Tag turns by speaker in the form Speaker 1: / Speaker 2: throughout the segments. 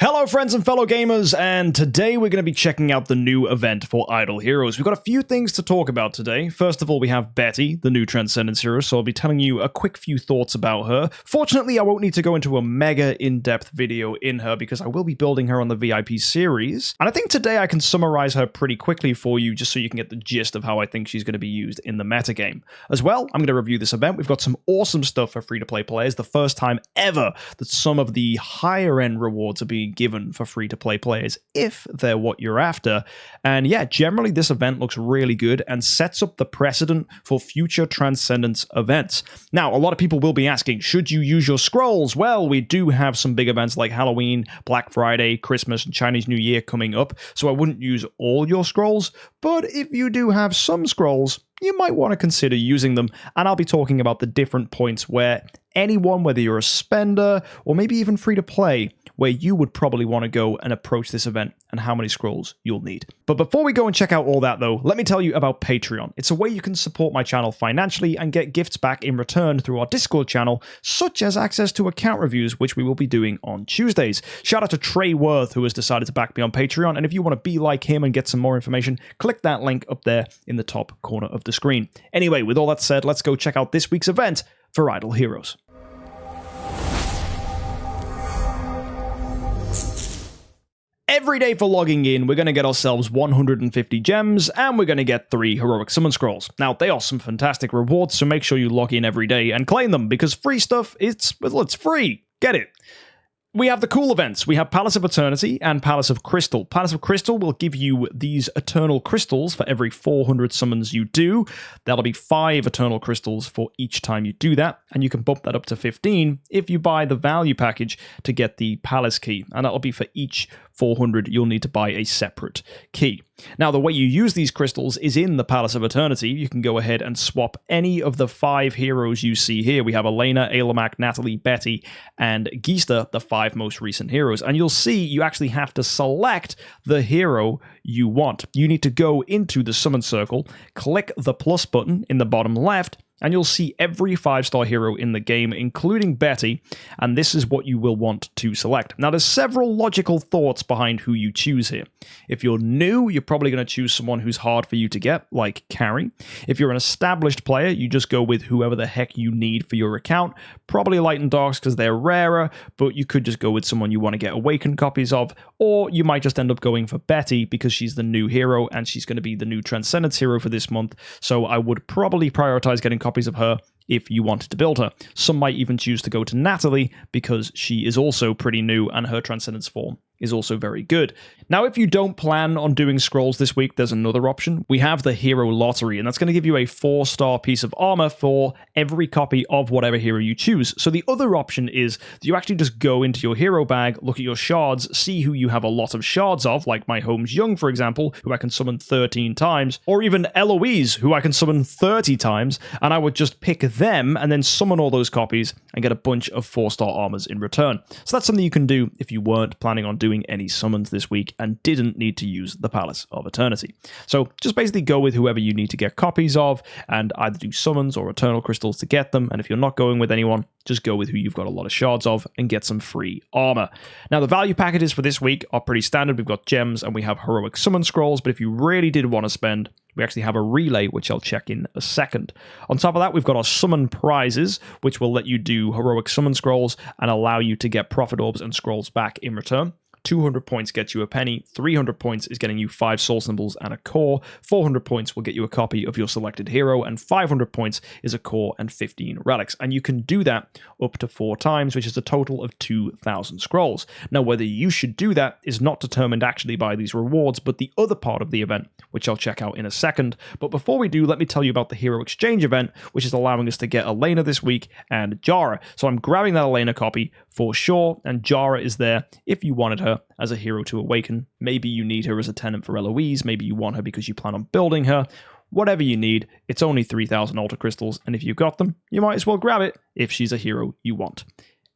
Speaker 1: Hello friends and fellow gamers, and today we're going to be checking out the new event for Idle Heroes. We've got a few things to talk about today. First of all, we have Betty, the new Transcendence hero, so I'll be telling you a quick few thoughts about her. Fortunately, I won't need to go into a mega in-depth video in her because I will be building her on the VIP series. And I think today I can summarize her pretty quickly for you just so you can get the gist of how I think she's going to be used in the metagame. As well, I'm going to review this event. We've got some awesome stuff for free-to-play players. The first time ever that some of the higher-end rewards are being given for free-to-play players if they're what you're after. And yeah, generally this event looks really good and sets up the precedent for future Transcendence events. Now, a lot of people will be asking, should you use your scrolls? Well, we do have some big events like Halloween, Black Friday, Christmas, and Chinese New Year coming up, so I wouldn't use all your scrolls, but if you do have some scrolls, you might want to consider using them, and I'll be talking about the different points where anyone, whether you're a spender or maybe even free to play, where you would probably want to go and approach this event and how many scrolls you'll need. But before we go and check out all that though, let me tell you about Patreon. It's a way you can support my channel financially and get gifts back in return through our Discord channel, such as access to account reviews, which we will be doing on Tuesdays. Shout out to Trey Worth, who has decided to back me on Patreon, and if you want to be like him and get some more information, click that link up there in the top corner of the screen. Anyway, with all that said, let's go check out this week's event for Idle Heroes. Every day for logging in, we're going to get ourselves 150 gems, and we're going to get 3 heroic summon scrolls. Now, they are some fantastic rewards, so make sure you log in every day and claim them, because free stuff, it's free. Get it. We have the cool events. We have Palace of Eternity and Palace of Crystal. Palace of Crystal will give you these Eternal Crystals for every 400 summons you do. That'll be 5 Eternal Crystals for each time you do that, and you can bump that up to 15 if you buy the value package to get the Palace Key, and that'll be for each 400 you'll need to buy a separate key. Now, the way you use these crystals is in the Palace of Eternity. You can go ahead and swap any of the 5 heroes you see here. We have Elena, Ailamak, Natalie, Betty, and Geista, the 5 most recent heroes. And you'll see you actually have to select the hero you want. You need to go into the summon circle, click the plus button in the bottom left, and you'll see every 5-star hero in the game, including Betty, and this is what you will want to select. Now, there's several logical thoughts behind who you choose here. If you're new, you're probably going to choose someone who's hard for you to get, like Carrie. If you're an established player, you just go with whoever the heck you need for your account. Probably Light and Darks because they're rarer, but you could just go with someone you want to get Awakened copies of, or you might just end up going for Betty because she's the new hero and she's going to be the new Transcendence hero for this month, so I would probably prioritize getting copies of her if you wanted to build her. Some might even choose to go to Natalie because she is also pretty new and her Transcendence form is also very good. Now, if you don't plan on doing scrolls this week, there's another option. We have the Hero Lottery, and that's going to give you a 4-star piece of armor for every copy of whatever hero you choose. So the other option is that you actually just go into your hero bag, look at your shards, see who you have a lot of shards of, like my Holmes Young, for example, who I can summon 13 times, or even Eloise, who I can summon 30 times, and I would just pick them and then summon all those copies and get a bunch of 4-star armors in return. So that's something you can do if you weren't planning on doing any summons this week and didn't need to use the Palace of Eternity. So just basically go with whoever you need to get copies of and either do summons or Eternal Crystals to get them, and if you're not going with anyone, just go with who you've got a lot of shards of and get some free armor. Now, the value packages for this week are pretty standard. We've got gems and we have heroic summon scrolls, but if you really did want to spend, we actually have a relay, which I'll check in a second. On top of that, we've got our summon prizes, which will let you do heroic summon scrolls and allow you to get profit orbs and scrolls back in return. 200 points gets you a penny, 300 points is getting you 5 soul symbols and a core, 400 points will get you a copy of your selected hero, and 500 points is a core and 15 relics. And you can do that up to 4 times, which is a total of 2,000 scrolls. Now, whether you should do that is not determined actually by these rewards, but the other part of the event, which I'll check out in a second. But before we do, let me tell you about the Hero Exchange event, which is allowing us to get Elena this week and Jara. So I'm grabbing that Elena copy for sure, and Jara is there if you wanted her as a hero to awaken. Maybe you need her as a tenant for Eloise, maybe you want her because you plan on building her. Whatever you need, it's only 3,000 Altar Crystals, and if you've got them, you might as well grab it if she's a hero you want.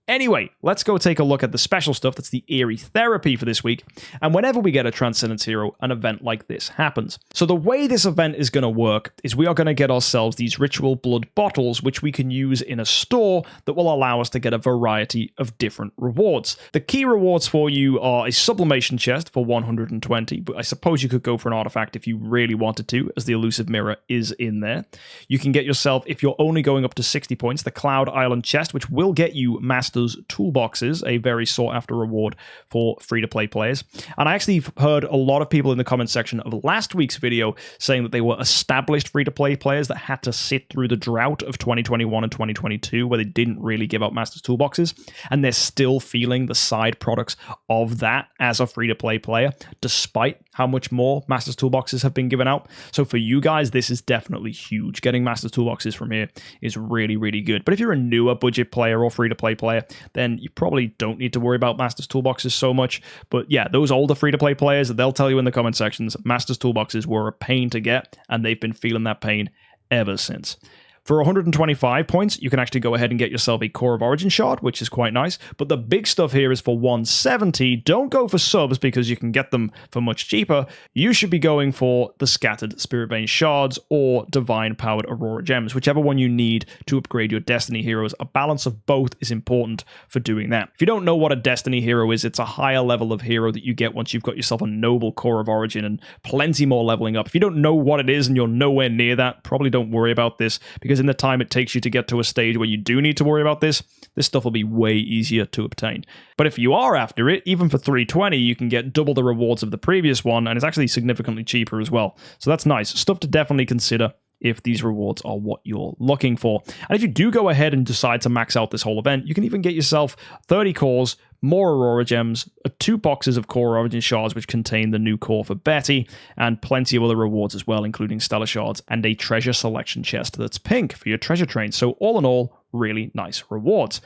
Speaker 1: Anyway, let's go take a look at the special stuff that's the Eerie Therapy for this week, and whenever we get a Transcendence hero, an event like this happens. So the way this event is going to work is we are going to get ourselves these Ritual Blood bottles, which we can use in a store that will allow us to get a variety of different rewards. The key rewards for you are a Sublimation Chest for 120, but I suppose you could go for an artifact if you really wanted to, as the Elusive Mirror is in there. You can get yourself, if you're only going up to 60 points, the Cloud Island Chest, which will get you Master's Toolboxes, a very sought-after reward for free-to-play players. And I actually heard a lot of people in the comment section of last week's video saying that they were established free-to-play players that had to sit through the drought of 2021 and 2022, where they didn't really give out Master's Toolboxes, and they're still feeling the side products of that as a free-to-play player, despite how much more Master's Toolboxes have been given out. So for you guys, this is definitely huge. Getting Master's Toolboxes from here is really, really good. But if you're a newer budget player or free-to-play player, then you probably don't need to worry about Master's Toolboxes so much. But yeah, those older free-to-play players, they'll tell you in the comment sections, Master's Toolboxes were a pain to get, and they've been feeling that pain ever since. For 125 points, you can actually go ahead and get yourself a Core of Origin shard, which is quite nice. But the big stuff here is for 170. Don't go for subs because you can get them for much cheaper. You should be going for the Scattered Spirit Vein shards or Divine Powered Aurora gems, whichever one you need to upgrade your Destiny heroes. A balance of both is important for doing that. If you don't know what a Destiny hero is, it's a higher level of hero that you get once you've got yourself a noble Core of Origin and plenty more leveling up. If you don't know what it is and you're nowhere near that, probably don't worry about this, because in the time it takes you to get to a stage where you do need to worry about this stuff will be way easier to obtain. But if you are after it, even for 320, you can get double the rewards of the previous one, and it's actually significantly cheaper as well. So that's nice. Stuff to definitely consider if these rewards are what you're looking for. And if you do go ahead and decide to max out this whole event, you can even get yourself 30 cores, more Aurora gems, 2 boxes of Core Origin shards which contain the new core for Betty, and plenty of other rewards as well, including Stellar shards and a treasure selection chest that's pink for your treasure train. So all in all, really nice rewards.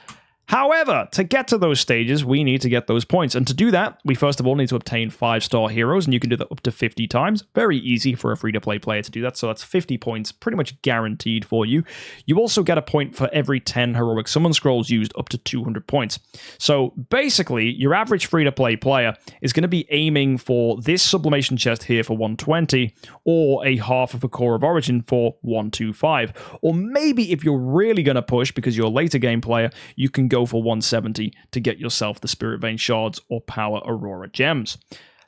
Speaker 1: However, to get to those stages, we need to get those points. And to do that, we first of all need to obtain 5-star heroes, and you can do that up to 50 times. Very easy for a free-to-play player to do that, so that's 50 points, pretty much guaranteed for you. You also get a point for every 10 heroic summon scrolls used, up to 200 points. So basically, your average free-to-play player is going to be aiming for this Sublimation chest here for 120, or a half of a Core of Origin for 125. Or maybe if you're really going to push, because you're a later game player, you can go for 170 to get yourself the Spirit Vein shards or Power Aurora gems.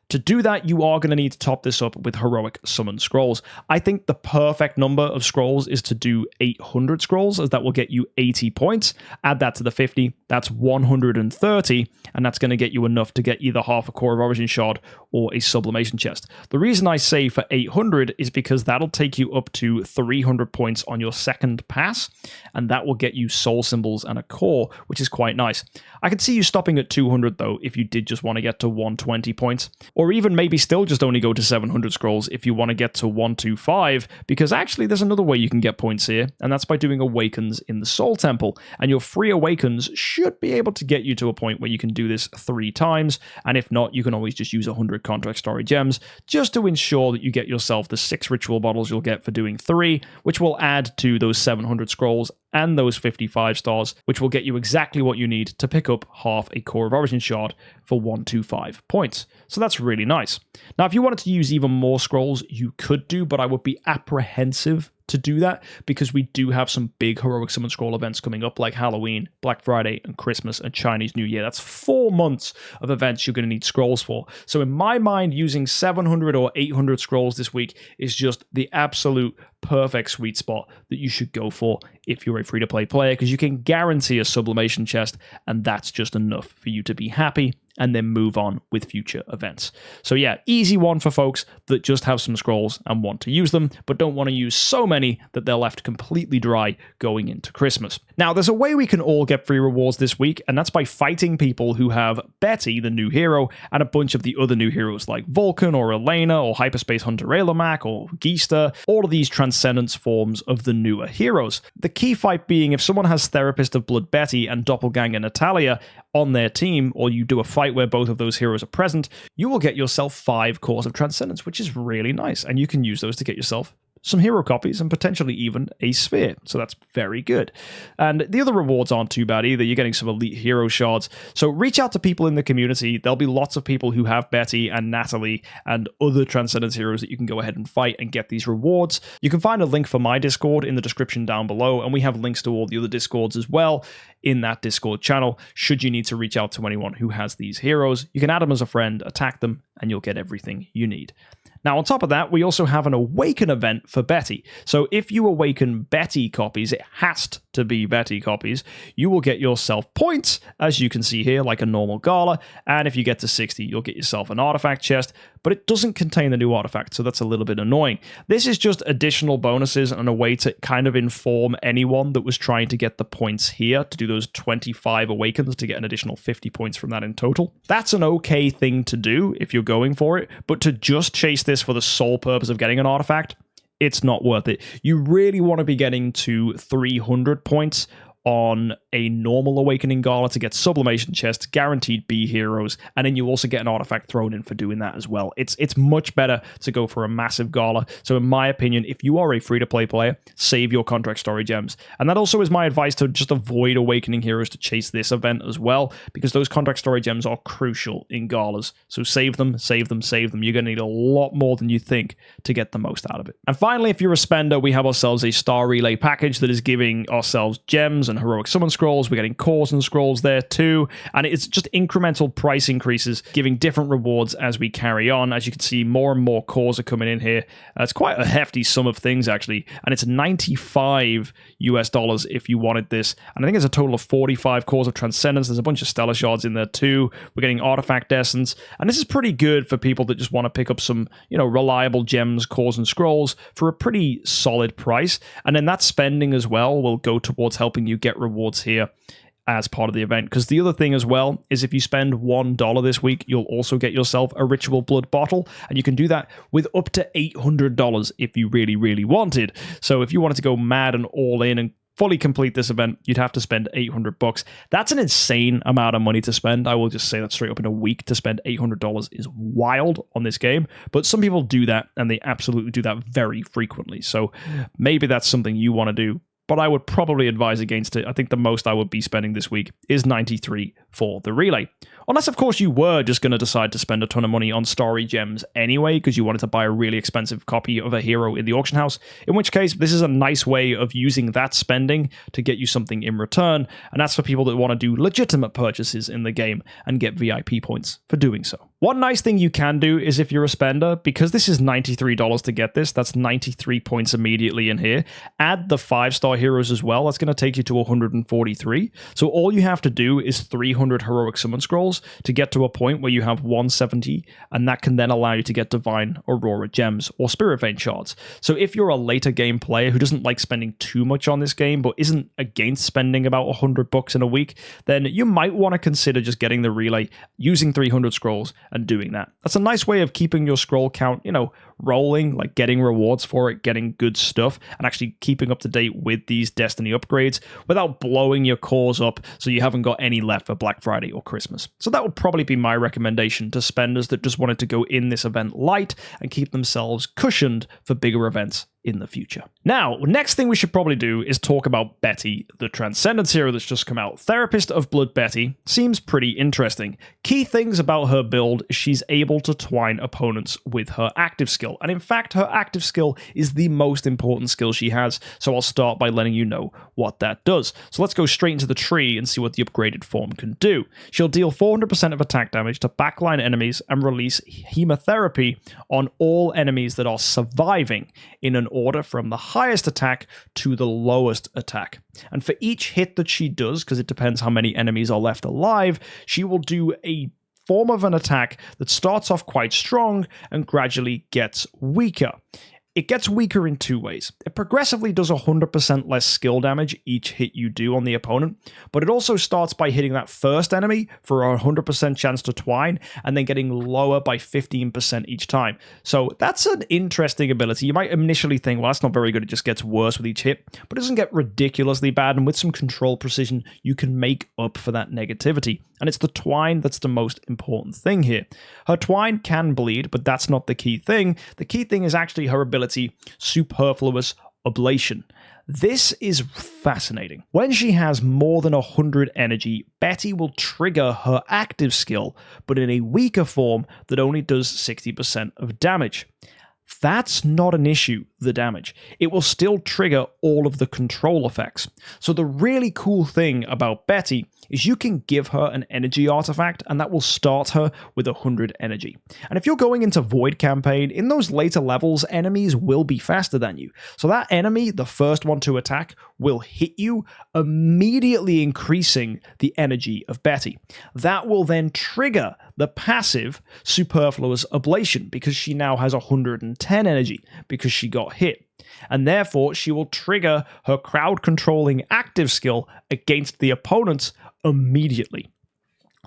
Speaker 1: To do that, you are going to need to top this up with heroic summon scrolls. I think the perfect number of scrolls is to do 800 scrolls, as that will get you 80 points. Add that to the 50, that's 130, and that's going to get you enough to get either half a Core of Origin shard or a Sublimation chest. The reason I say for 800 is because that'll take you up to 300 points on your second pass, and that will get you soul symbols and a core, which is quite nice. I could see you stopping at 200 though if you did just want to get to 120 points. Or even maybe still just only go to 700 scrolls if you want to get to 125, because actually there's another way you can get points here, and that's by doing Awakens in the Soul Temple. And your free Awakens should be able to get you to a point where you can do this 3 times, and if not, you can always just use 100 Contract Story gems, just to ensure that you get yourself the 6 ritual bottles you'll get for doing 3, which will add to those 700 scrolls and those 55 stars, which will get you exactly what you need to pick up half a Core of Origin shard for 125 points. So that's really nice. Now, if you wanted to use even more scrolls, you could do, but I would be apprehensive to do that because we do have some big heroic summon scroll events coming up, like Halloween, Black Friday, and Christmas and Chinese New Year. That's 4 months of events you're going to need scrolls for. So in my mind, using 700 or 800 scrolls this week is just the absolute perfect sweet spot that you should go for if you're a free-to-play player, because you can guarantee a Sublimation chest, and that's just enough for you to be happy and then move on with future events. So yeah, easy one for folks that just have some scrolls and want to use them, but don't want to use so many that they're left completely dry going into Christmas. Now, there's a way we can all get free rewards this week, and that's by fighting people who have Betty, the new hero, and a bunch of the other new heroes like Vulcan or Elena or Hyperspace Hunter Ailamak or Geista, all of these Transcendence forms of the newer heroes. The key fight being if someone has Therapist of Blood Betty and Doppelganger Natalia on their team, or you do a fight where both of those heroes are present, you will get yourself 5 cores of Transcendence, which is really nice, and you can use those to get yourself some hero copies, and potentially even a sphere. So that's very good. And the other rewards aren't too bad either. You're getting some elite hero shards. So reach out to people in the community. There'll be lots of people who have Betty and Natalie and other Transcendence heroes that you can go ahead and fight and get these rewards. You can find a link for my Discord in the description down below, and we have links to all the other Discords as well in that Discord channel. Should you need to reach out to anyone who has these heroes, you can add them as a friend, attack them, and you'll get everything you need. Now, on top of that, we also have an Awaken event for Betty. So if you awaken Betty copies, it has to be Betty copies, you will get yourself points, as you can see here, like a normal Gala. And if you get to 60, you'll get yourself an artifact chest, but it doesn't contain the new artifact, so that's a little bit annoying. This is just additional bonuses and a way to kind of inform anyone that was trying to get the points here to do those 25 awakens to get an additional 50 points from that in total. That's an okay thing to do if you're going for it, but to just chase this for the sole purpose of getting an artifact, it's not worth it. You really want to be getting to 300 points on a normal Awakening Gala to get sublimation chests, guaranteed B heroes, and then you also get an artifact thrown in for doing that as well. It's much better to go for a massive Gala. So in my opinion, if you are a free-to-play player, save your contract story gems. And that also is my advice, to just avoid Awakening heroes to chase this event as well, because those contract story gems are crucial in Galas. So save them, save them, save them. You're going to need a lot more than you think to get the most out of it. And finally, if you're a spender, we have ourselves a Star Relay package that is giving ourselves gems and heroic summon scrolls. We're getting cores and scrolls there too, and it's just incremental price increases, giving different rewards as we carry on. As you can see, more and more cores are coming in here. It's quite a hefty sum of things actually, and it's $95 US if you wanted this, and I think it's a total of 45 cores of Transcendence. There's a bunch of Stellar Shards in there too. We're getting Artifact Essence, and this is pretty good for people that just want to pick up some, reliable gems, cores, and scrolls for a pretty solid price. And then that spending as well will go towards helping you get rewards here as part of the event. Because the other thing as well is, if you spend $1 this week, you'll also get yourself a Ritual Blood bottle, and you can do that with up to $800 if you really wanted. So if you wanted to go mad and all in and fully complete this event, you'd have to spend $800. That's an insane amount of money to spend. I will just say that straight up. In a week to spend $800 is wild on this game, but some people do that, and they absolutely do that very frequently. So maybe that's something you want to do, but I would probably advise against it. I think the most I would be spending this week is $93 for the relay. Unless, of course, you were just going to decide to spend a ton of money on Starry Gems anyway, because you wanted to buy a really expensive copy of a hero in the auction house, in which case this is a nice way of using that spending to get you something in return, and that's for people that want to do legitimate purchases in the game and get VIP points for doing so. One nice thing you can do is, if you're a spender, because this is $93 to get this, that's 93 points immediately in here, add the 5-star heroes as well. That's going to take you to 143. So all you have to do is 300 heroic summon scrolls to get to a point where you have 170, and that can then allow you to get Divine Aurora gems or Spirit Vein shards. So if you're a later game player who doesn't like spending too much on this game, but isn't against spending about $100 in a week, then you might want to consider just getting the relay, using 300 scrolls, and doing that. That's a nice way of keeping your scroll count, rolling, like getting rewards for it, getting good stuff, and actually keeping up to date with these Destiny upgrades without blowing your cores up so you haven't got any left for Black Friday or Christmas. So that would probably be my recommendation to spenders that just wanted to go in this event light and keep themselves cushioned for bigger events in the future. Now, next thing we should probably do is talk about Betty, the Transcendence hero that's just come out. Therapist of Blood Betty seems pretty interesting. Key things about her build is she's able to twine opponents with her active skill, and in fact her active skill is the most important skill she has, so I'll start by letting you know what that does. So let's go straight into the tree and see what the upgraded form can do. She'll deal 400% of attack damage to backline enemies and release Hemotherapy on all enemies that are surviving in an order from the highest attack to the lowest attack. And for each hit that she does, because it depends how many enemies are left alive, she will do a form of an attack that starts off quite strong and gradually gets weaker. It gets weaker in two ways. It progressively does 100% less skill damage each hit you do on the opponent, but it also starts by hitting that first enemy for a 100% chance to twine, and then getting lower by 15% each time. So that's an interesting ability. You might initially think, well, that's not very good, it just gets worse with each hit, but it doesn't get ridiculously bad, and with some control precision, you can make up for that negativity. and it's the twine that's the most important thing here. Her twine can bleed, but that's not the key thing. The key thing is actually her ability, Superfluous Ablation. This is fascinating. When she has more than 100 energy, Betty will trigger her active skill, but in a weaker form that only does 60% of damage. That's not an issue, the damage. It will still trigger all of the control effects. So the really cool thing about Betty is you can give her an energy artifact and that will start her with 100 energy. And if you're going into Void Campaign, in those later levels, enemies will be faster than you. So that enemy, the first one to attack, will hit you, immediately increasing the energy of Betty. That will then trigger the passive Superfluous Ablation because she now has 110 energy because she got hit. And therefore, she will trigger her crowd controlling active skill against the opponents immediately.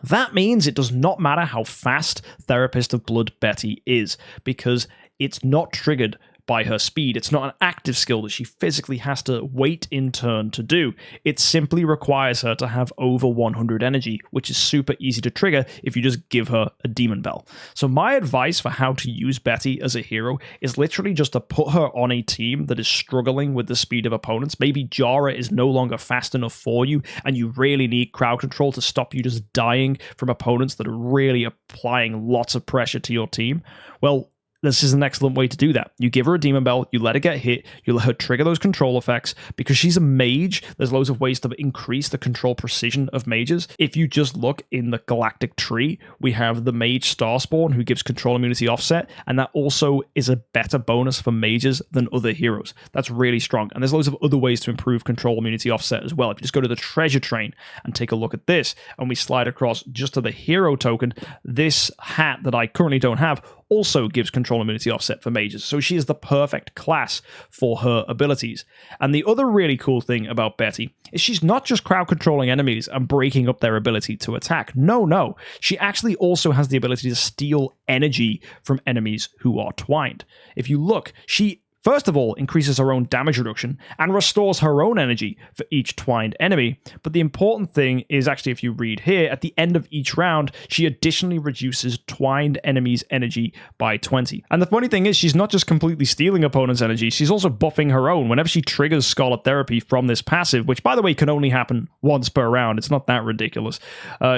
Speaker 1: That means it does not matter how fast Therapist of Blood Betty is, because it's not triggered by her speed. It's not an active skill that she physically has to wait in turn to do. It simply requires her to have over 100 energy, which is super easy to trigger if you just give her a Demon Bell. So my advice for how to use Betty as a hero is literally just to put her on a team that is struggling with the speed of opponents. Maybe Jara is no longer fast enough for you, and you really need crowd control to stop you just dying from opponents that are really applying lots of pressure to your team. Well, this is an excellent way to do that. You give her a Demon Bell, you let her get hit, you let her trigger those control effects. Because she's a mage, there's loads of ways to increase the control precision of mages. If you just look in the Galactic Tree, we have the Mage Starspawn, who gives control immunity offset, and that also is a better bonus for mages than other heroes. That's really strong. And there's loads of other ways to improve control immunity offset as well. If you just go to the treasure train and take a look at this, and we slide across just to the hero token, this hat that I currently don't have also gives control immunity offset for mages, so she is the perfect class for her abilities. And the other really cool thing about Betty is she's not just crowd controlling enemies and breaking up their ability to attack. No. She actually also has the ability to steal energy from enemies who are twined. If you look, she first of all increases her own damage reduction and restores her own energy for each twined enemy. But the important thing is actually, if you read here, at the end of each round, she additionally reduces twined enemies' energy by 20. And the funny thing is, she's not just completely stealing opponents' energy, she's also buffing her own. Whenever she triggers Scarlet Therapy from this passive, which by the way can only happen once per round, it's not that ridiculous,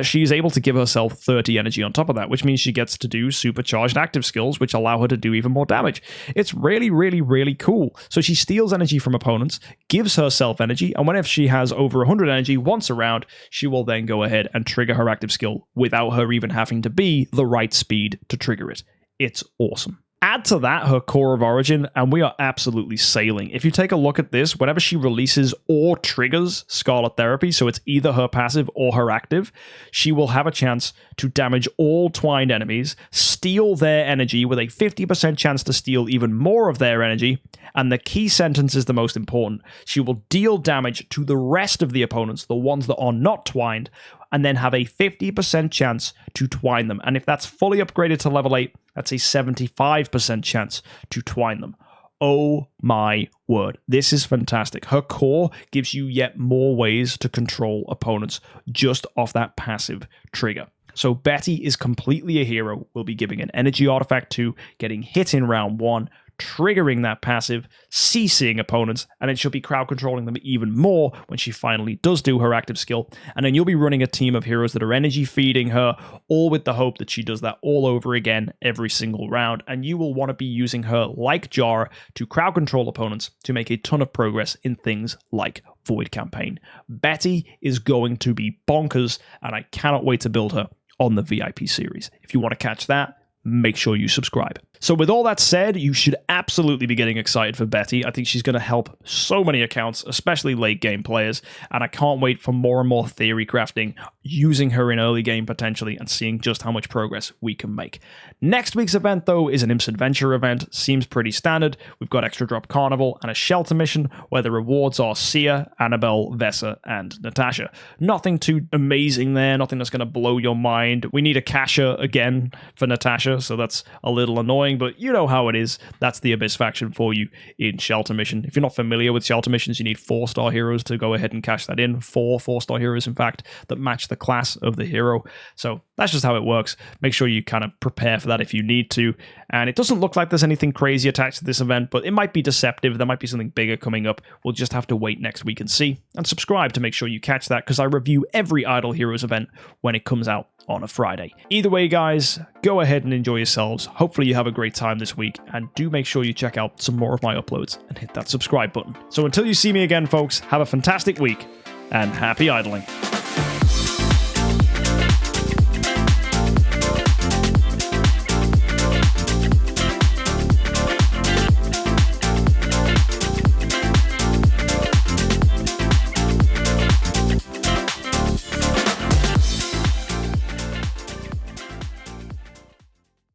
Speaker 1: she's able to give herself 30 energy on top of that, which means she gets to do supercharged active skills, which allow her to do even more damage. It's really cool. So she steals energy from opponents, gives herself energy, and whenever she has over 100 energy once a round, she will then go ahead and trigger her active skill without her even having to be the right speed to trigger it. It's awesome. Add to that her Core of Origin, and we are absolutely sailing. If you take a look at this, whenever she releases or triggers Scarlet Therapy, so it's either her passive or her active, she will have a chance to damage all twined enemies, steal their energy with a 50% chance to steal even more of their energy, and the key sentence is the most important. She will deal damage to the rest of the opponents, the ones that are not twined, and then have a 50% chance to twine them. And if that's fully upgraded to level 8, that's a 75% chance to twine them. Oh my word, this is fantastic. Her core gives you yet more ways to control opponents just off that passive trigger. So Betty is completely a hero. We'll be giving an energy artifact to, getting hit in round 1, triggering that passive, CCing opponents, and then she'll be crowd controlling them even more when she finally does do her active skill. And then you'll be running a team of heroes that are energy feeding her, all with the hope that she does that all over again every single round. And you will want to be using her like Jara to crowd control opponents to make a ton of progress in things like Void Campaign. Betty is going to be bonkers, and I cannot wait to build her on the VIP series. If you want to catch that, make sure you subscribe. So with all that said, you should absolutely be getting excited for Betty. I think she's going to help so many accounts, especially late game players, and I can't wait for more and more theory crafting, using her in early game potentially, and seeing just how much progress we can make. Next week's event, though, is an Imps Adventure event. Seems pretty standard. We've got Extra Drop Carnival and a Shelter mission where the rewards are Sia, Annabelle, Vesa, and Natasha. Nothing too amazing there, nothing that's going to blow your mind. We need a Kasha again for Natasha, so that's a little annoying. annoying, but you know how it is. That's the Abyss faction for you in Shelter Mission. If you're not familiar with Shelter Missions, you need 4-star heroes to go ahead and cash that in. 4-star heroes, in fact, that match the class of the hero. So that's just how it works. Make sure you kind of prepare for that if you need to. And it doesn't look like there's anything crazy attached to this event, but it might be deceptive. There might be something bigger coming up. We'll just have to wait next week and see. And subscribe to make sure you catch that, because I review every Idle Heroes event when it comes out on a Friday. Either way, guys, go ahead and enjoy yourselves. Hopefully you have a great time this week, and do make sure you check out some more of my uploads and hit that subscribe button. So until you see me again, folks, have a fantastic week, and happy idling.